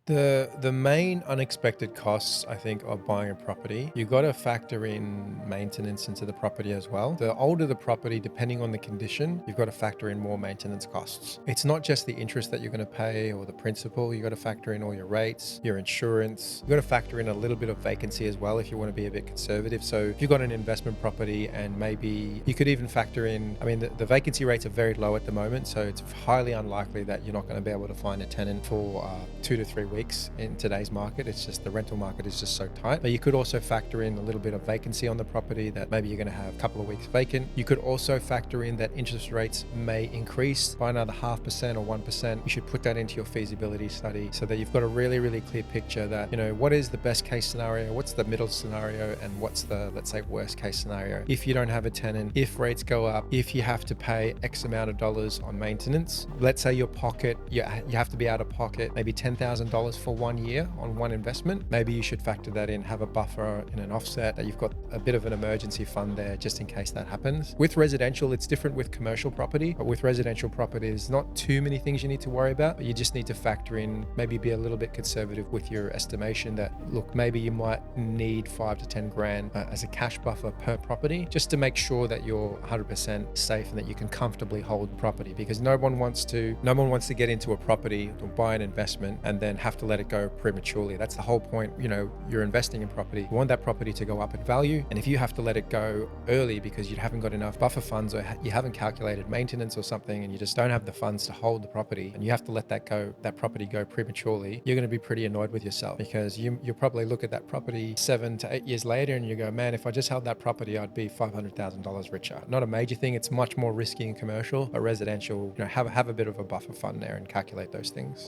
The main unexpected costs, I think, of buying a property, you got to factor in maintenance into the property as well. The older the property, depending on the condition, you've got to factor in more maintenance costs. It's not just the interest that you're going to pay or the principal. You got to factor in all your rates, your insurance. You got to factor in a little bit of vacancy as well if you want to be a bit conservative. So if you've got an investment property and maybe you could even factor in, I mean, the vacancy rates are very low at the moment, so it's highly unlikely that you're not going to be able to find a tenant for 2 to 3 weeks in today's market. It's just the rental market is just so tight. But you could also factor in a little bit of vacancy on the property, that maybe you're going to have a couple of weeks vacant. You could also factor in that interest rates may increase by another 0.5% or 1%. You should put that into your feasibility study so that you've got a really, really clear picture that, what is the best case scenario, what's the middle scenario, and what's the, let's say, worst case scenario. If you don't have a tenant, if rates go up, if you have to pay X amount of dollars on maintenance, let's say your pocket, you have to be out of pocket maybe $10,000 for 1 year on one investment. Maybe you should factor that in, have a buffer in an offset, that you've got a bit of an emergency fund there just in case that happens. With residential, it's different with commercial property, but with residential property, there's not too many things you need to worry about, but you just need to factor in, maybe be a little bit conservative with your estimation that, look, maybe you might need 5 to 10 grand as a cash buffer per property, just to make sure that you're 100% safe and that you can comfortably hold property, because no one wants to get into a property or buy an investment and then have to let it go prematurely. That's the whole point. You're investing in property. You want that property to go up in value. And if you have to let it go early because you haven't got enough buffer funds, or you haven't calculated maintenance or something, and you just don't have the funds to hold the property, and you have to let that property go prematurely, you're going to be pretty annoyed with yourself, because you'll probably look at that property 7 to 8 years later and you go, man, if I just held that property, I'd be $500,000 richer. Not a major thing. It's much more risky in commercial, but residential, have a bit of a buffer fund there and calculate those things.